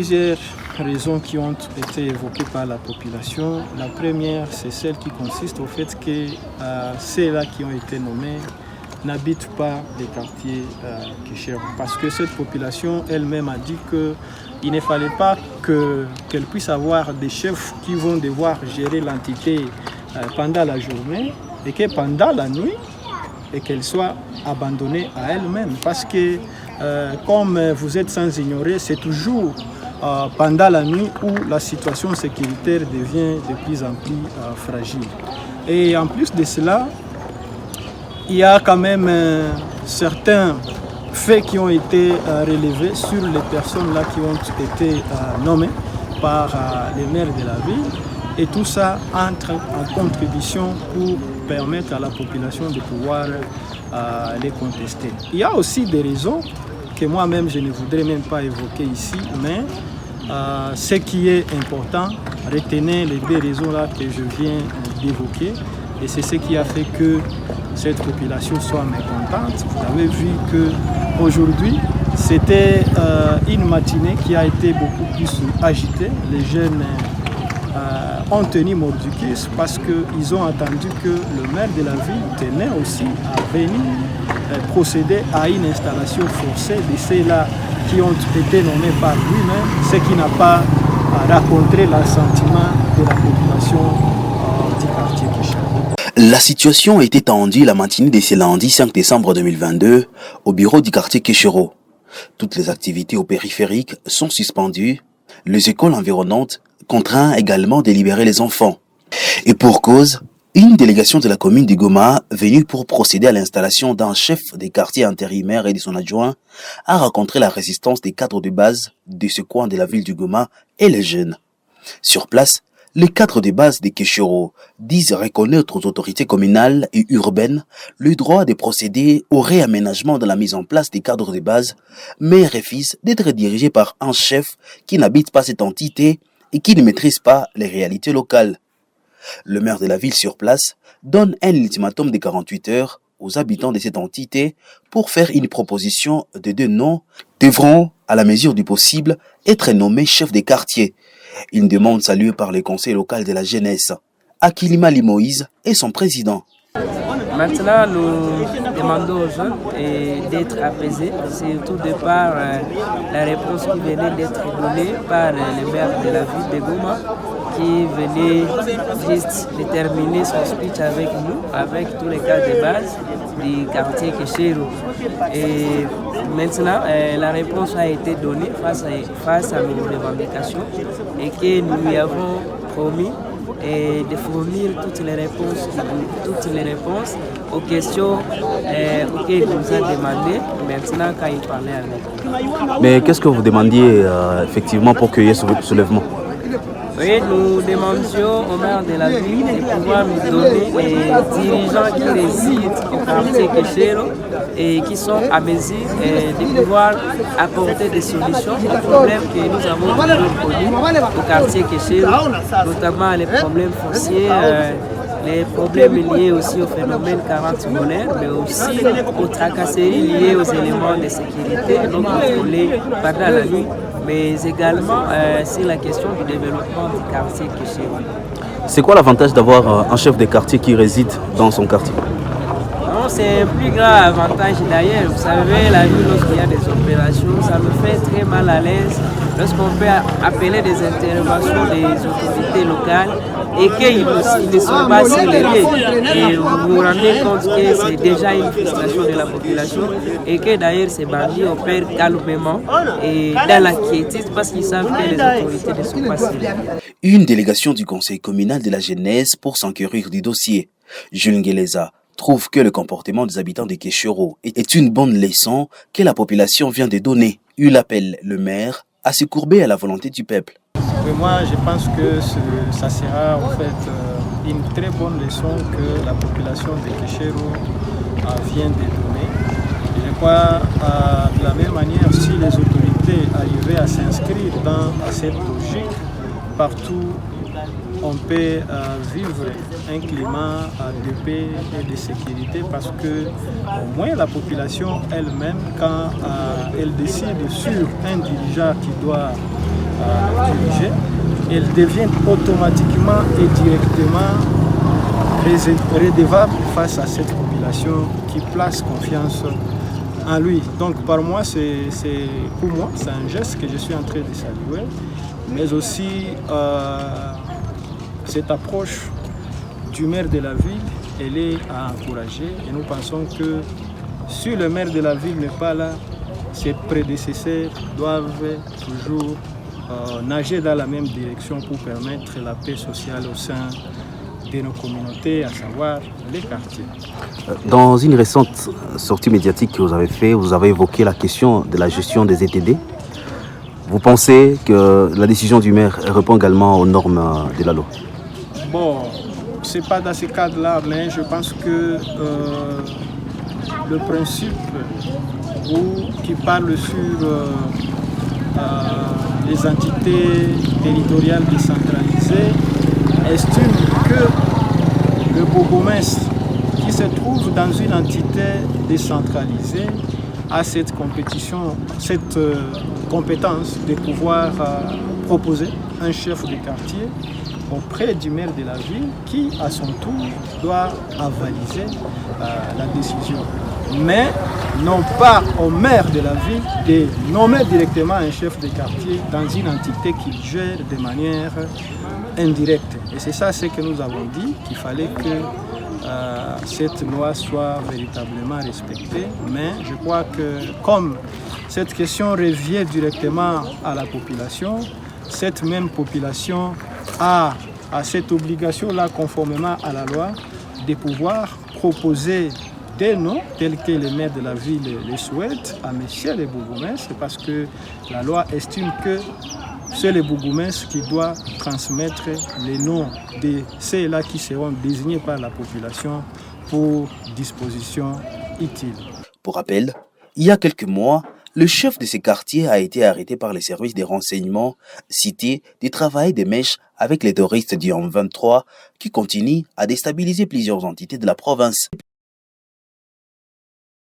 plusieurs raisons qui ont été évoquées par la population. La première, c'est celle qui consiste au fait que ceux-là qui ont été nommés n'habitent pas les quartiers Kéchéro. Parce que cette population elle-même a dit qu'il ne fallait pas qu'elle puisse avoir des chefs qui vont devoir gérer l'entité pendant la journée et que pendant la nuit, et qu'elle soit abandonnée à elle-même. Parce que, comme vous êtes sans ignorer, c'est toujours pendant la nuit où la situation sécuritaire devient de plus en plus fragile. Et en plus de cela, il y a quand même certains faits qui ont été relevés sur les personnes là qui ont été nommées par les maires de la ville. Et tout ça entre en contribution pour permettre à la population de pouvoir les contester. Il y a aussi des raisons que moi-même je ne voudrais même pas évoquer ici, mais ce qui est important, retenez les deux raisons-là que je viens d'évoquer. Et c'est ce qui a fait que cette population soit mécontente. Vous avez vu qu'aujourd'hui, c'était une matinée qui a été beaucoup plus agitée. Les jeunes ont tenu mordicus parce qu'ils ont entendu que le maire de la ville tenait aussi à venir procéder à une installation forcée de ceux-là qui ont été nommés par lui-même, ce qui n'a pas rencontré l'assentiment de la population du quartier Kéchéro. La situation était tendue la matinée de ce lundi 5 décembre 2022 au bureau du quartier Kéchéro. Toutes les activités au périphérique sont suspendues. Les écoles environnantes contraint également de libérer les enfants. Et pour cause, une délégation de la commune de Goma, venue pour procéder à l'installation d'un chef des quartiers intérimaires et de son adjoint, a rencontré la résistance des cadres de base de ce coin de la ville du Goma et les jeunes. Sur place, les cadres de base de Kéchéro disent reconnaître aux autorités communales et urbaines le droit de procéder au réaménagement de la mise en place des cadres de base, mais refusent d'être dirigés par un chef qui n'habite pas cette entité et qui ne maîtrise pas les réalités locales. Le maire de la ville sur place donne un ultimatum de 48 heures aux habitants de cette entité pour faire une proposition de deux noms devront, à la mesure du possible, être nommés chefs des quartiers. Une demande saluée par le conseil local de la jeunesse. Akilima Limoïse est son président. Maintenant, nous demandons aux jeunes d'être apaisés, surtout de par la réponse qui venait d'être donnée par le maire de la ville de Goma, qui venait juste de terminer son speech avec nous, avec tous les cas de base du quartier Kéchéro. Et maintenant, la réponse a été donnée face à nos revendications et que nous lui avons promis et de fournir toutes les réponses aux questions auxquelles il nous a demandé maintenant quand il parlait avec nous. Mais qu'est-ce que vous demandiez effectivement pour qu'il y ait ce soulèvement? Oui, nous demandions au maire de la ville de pouvoir nous donner les dirigeants qui résident au quartier Kéchéro et qui sont à mesure de pouvoir apporter des solutions aux problèmes que nous avons connus au quartier Kéchéro, notamment les problèmes fonciers, les problèmes liés aussi au phénomène carence scolaire, mais aussi aux tracasseries liées aux éléments de sécurité non contrôlés pendant la nuit, mais également sur la question du développement du quartier Kéchéro. C'est quoi l'avantage d'avoir un chef de quartier qui réside dans son quartier? Non, c'est un plus grand avantage d'ailleurs. Vous savez, la nuit, lorsqu'il y a des opérations, ça me fait très mal à l'aise lorsqu'on peut appeler des interventions des autorités locales et qu'ils ne sont pas sur les lieux. Et vous vous rendez compte que c'est déjà une frustration de la population et que d'ailleurs ces bandits opèrent calmement et dans la quiétude parce qu'ils savent que les autorités ne sont pas sur les lieux. Une délégation du conseil communal de la jeunesse pour s'enquérir du dossier. Jules Ngeleza trouve que le comportement des habitants de Kéchéro est une bonne leçon que la population vient de donner. Il appelle le maire à se courber à la volonté du peuple. Mais moi, je pense que ça sera en fait une très bonne leçon que la population de Kéchéro vient de donner. Et je crois de la même manière, si les autorités arrivaient à s'inscrire dans cette logique, partout on peut vivre un climat de paix et de sécurité parce que au moins la population elle-même, quand elle décide sur un dirigeant qui doit diriger, elles deviennent automatiquement et directement redevables face à cette population qui place confiance en lui. Donc pour moi, c'est un geste que je suis en train de saluer, mais aussi cette approche du maire de la ville, elle est à encourager et nous pensons que si le maire de la ville n'est pas là, ses prédécesseurs doivent toujours nager dans la même direction pour permettre la paix sociale au sein de nos communautés, à savoir les quartiers. Dans une récente sortie médiatique que vous avez faite, vous avez évoqué la question de la gestion des ETD. Vous pensez que la décision du maire répond également aux normes de la loi? Bon, ce n'est pas dans ce cadre-là, mais je pense que le principe qui parle sur les entités territoriales décentralisées estime que le bourgmestre qui se trouve dans une entité décentralisée a cette compétence de pouvoir proposer un chef de quartier auprès du maire de la ville qui, à son tour, doit avaliser la décision. Mais non pas au maire de la ville de nommer directement un chef de quartier dans une entité qu'il gère de manière indirecte. Et c'est ça ce que nous avons dit, qu'il fallait que cette loi soit véritablement respectée. Mais je crois que comme cette question revient directement à la population, cette même population a cette obligation-là, conformément à la loi, de pouvoir proposer des noms tels que les maires de la ville les souhaitent à messieurs les bourgmestres, parce que la loi estime que c'est le bourgmestre qui doit transmettre les noms de ceux-là qui seront désignés par la population pour dispositions utiles. Pour rappel, il y a quelques mois, le chef de ces quartiers a été arrêté par les services des renseignements cités de travailler des mèches avec les terroristes du M23 qui continuent à déstabiliser plusieurs entités de la province.